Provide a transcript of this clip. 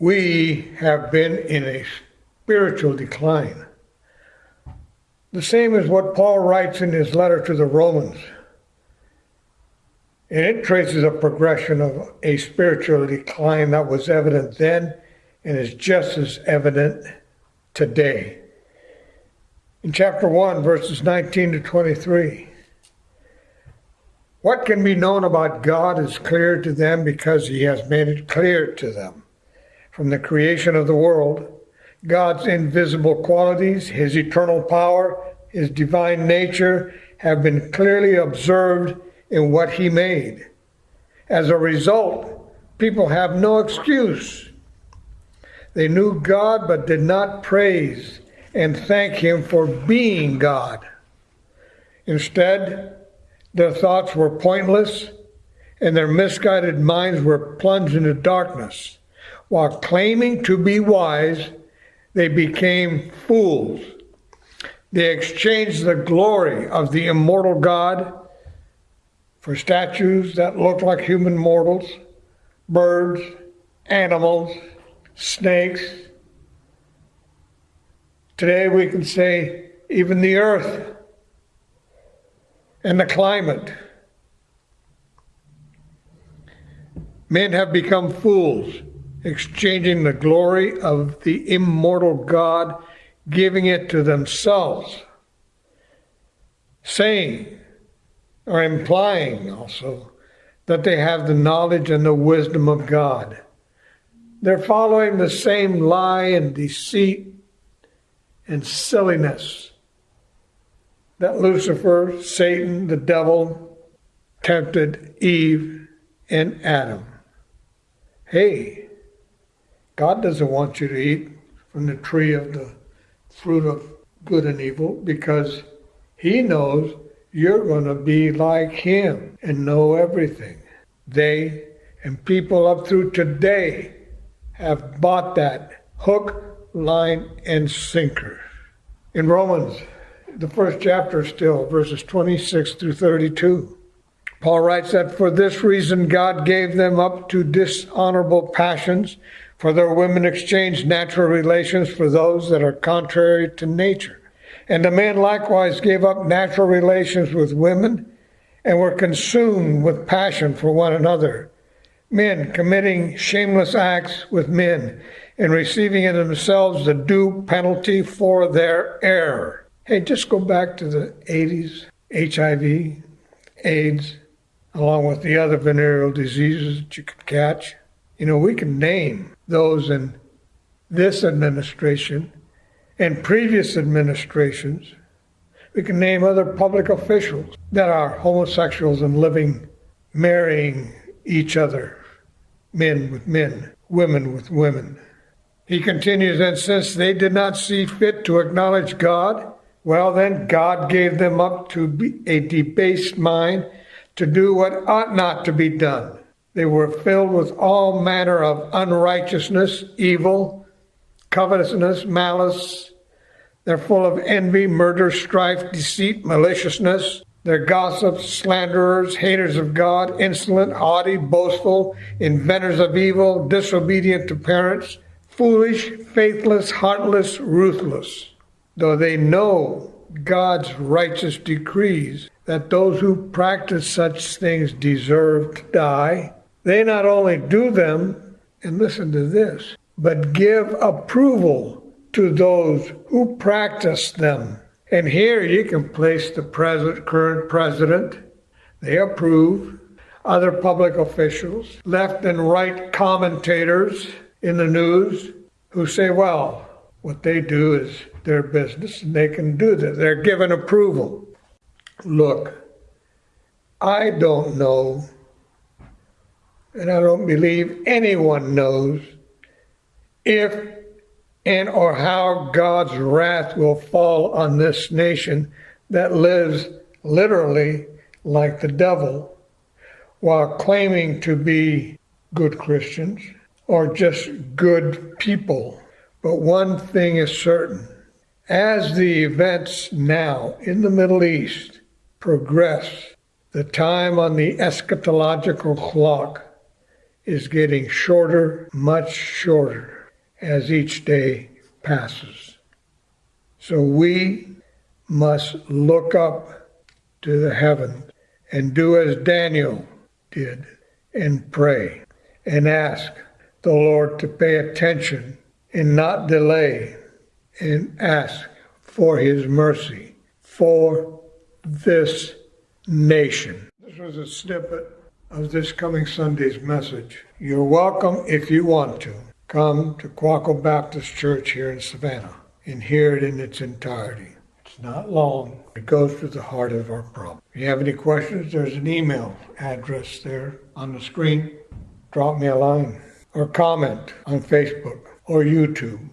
We have been in a spiritual decline. The same as what Paul writes in his letter to the Romans. And it traces a progression of a spiritual decline that was evident then and is just as evident today. In chapter 1, verses 19 to 23, what can be known about God is clear to them because he has made it clear to them. From the creation of the world, God's invisible qualities, his eternal power, his divine nature have been clearly observed in what he made. As a result, people have no excuse. They knew God but did not praise and thank him for being God. Instead, their thoughts were pointless and their misguided minds were plunged into darkness. While claiming to be wise, they became fools. They exchanged the glory of the immortal God for statues that look like human mortals, birds, animals, snakes. Today we can say even the earth and the climate. Men have become fools, exchanging the glory of the immortal God, giving it to themselves, saying or implying also that they have the knowledge and the wisdom of God. They're following the same lie and deceit and silliness that Lucifer, Satan, the devil, tempted Eve and Adam. Hey, God doesn't want you to eat from the tree of the fruit of good and evil because he knows you're going to be like him and know everything. They and people up through today have bought that hook, line, and sinker. In Romans, the first chapter still, verses 26 through 32, Paul writes that for this reason God gave them up to dishonorable passions, for their women exchanged natural relations for those that are contrary to nature. And the men likewise gave up natural relations with women and were consumed with passion for one another, men committing shameless acts with men and receiving in themselves the due penalty for their error. Hey, just go back to the 80s, HIV, AIDS, along with the other venereal diseases that you could catch. You know, we can name those in this administration and previous administrations. We can name other public officials that are homosexuals and marrying each other, men with men, women with women. He continues, and since they did not see fit to acknowledge God, well then God gave them up to a debased mind to do what ought not to be done. They were filled with all manner of unrighteousness, evil, covetousness, malice. They're full of envy, murder, strife, deceit, maliciousness. They're gossips, slanderers, haters of God, insolent, haughty, boastful, inventors of evil, disobedient to parents, foolish, faithless, heartless, ruthless. Though they know God's righteous decrees that those who practice such things deserve to die, they not only do them, and listen to this, but give approval to those who practice them. And here you can place the current president. They approve. Other public officials, left and right commentators in the news who say, well, what they do is their business and they can do that. They're given approval. Look, I don't know, and I don't believe anyone knows if and or how God's wrath will fall on this nation that lives literally like the devil while claiming to be good Christians or just good people. But one thing is certain. As the events now in the Middle East progress, the time on the eschatological clock is getting shorter, much shorter, as each day passes. So we must look up to the heavens and do as Daniel did and pray and ask the Lord to pay attention and not delay, and ask for his mercy for this nation. This was a snippet of this coming Sunday's message. You're welcome, if you want to, come to Quaco Baptist Church here in Savannah and hear it in its entirety. It's not long. It goes to the heart of our problem. If you have any questions, there's an email address there on the screen. Drop me a line or comment on Facebook or YouTube.